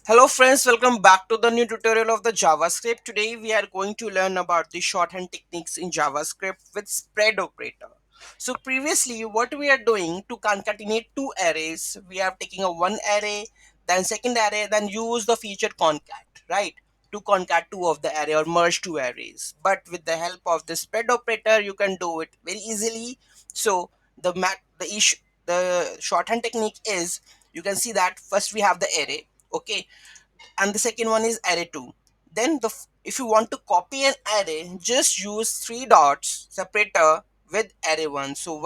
Hello friends, welcome back to the new tutorial of the JavaScript. Today we are going to learn about the shorthand techniques in JavaScript with spread operator. So previously what we are doing to concatenate two arrays, we are taking a one array, then second array, then use the feature concat, right? To concat two of the array or merge two arrays. But with the help of the spread operator, you can do it very easily. So the shorthand technique is, you can see that first we have the array, okay, and the second one is array 2. Then if you want to copy an array, just use three dots separator with array 1. So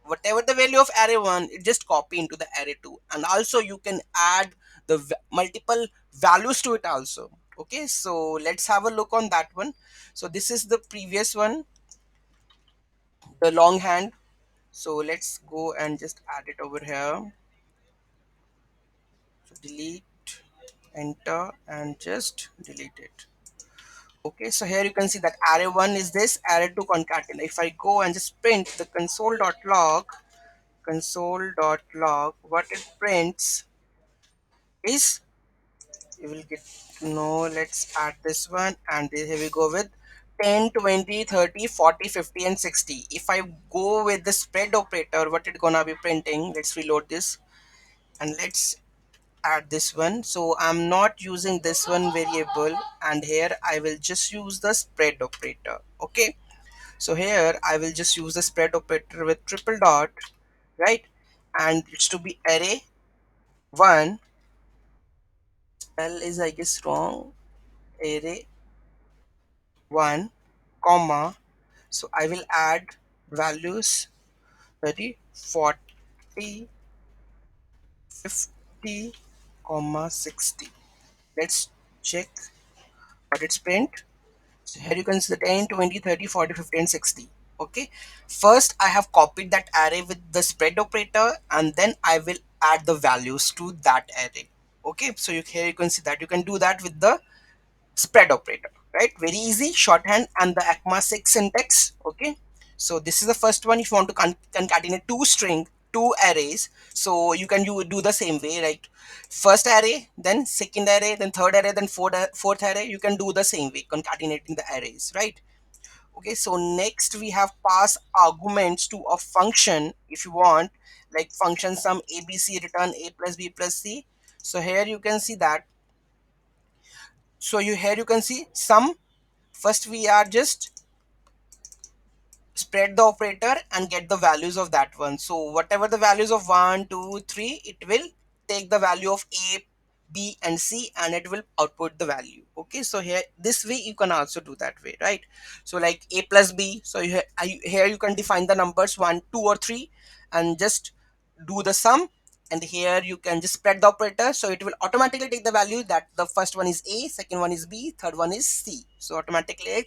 whatever the value of array 1, it just copy into the array 2, and also you can add the multiple values to it also. Okay, so let's have a look on that one. So this is the previous one, the long hand. So let's go and just add it over here. So delete, enter, and just delete it. Okay, so here you can see that array 1 is this, array 2 concatenate. If I go and just print the console.log, what it prints is, you will get to know. Let's add this one, and here we go with 10, 20, 30, 40, 50, and 60. If I go with the spread operator, what it gonna be printing? Let's reload this and let's add this one. So I'm not using this one variable, and here I will just use the spread operator. Okay, so here I will just use the spread operator with triple dot, right? And it's to be array 1, L is I guess wrong, array 1, comma. So I will add values 30, 40, 50, comma 60. Let's check what it's print. So here you can see the 10, 20, 30, 40, 50, and 60. Okay. First, I have copied that array with the spread operator, and then I will add the values to that array. Okay. So here you can see that you can do that with the spread operator, right? Very easy, shorthand, and the ECMAScript syntax. Okay. So this is the first one. If you want to concatenate two arrays, so you can do the same way, right? First array, then second array, then third array, then fourth array. You can do the same way, concatenating the arrays, right? Okay, so next we have pass arguments to a function. If you want, like function sum abc return a plus b plus c. So here you can see that. So here you can see sum. First we are just spread the operator and get the values of that one. So whatever the values of 1, 2, 3, it will take the value of a, b, and c, and it will output the value. Okay, so here this way you can also do that way, right? So like a plus b. So here you can define the numbers 1, 2, or 3, and just do the sum. And here you can just spread the operator, so it will automatically take the value that the first one is a, second one is b, third one is c. So automatically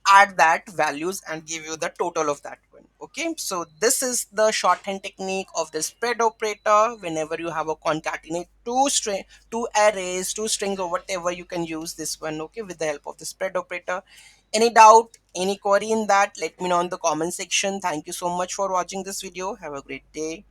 add that values and give you the total of that one. Okay, so this is the shorthand technique of the spread operator. Whenever you have a concatenate two arrays, two strings, or whatever, you can use this one, okay, with the help of the spread operator. Any doubt, any query in that, let me know in the comment section. Thank you so much for watching this video. Have a great day.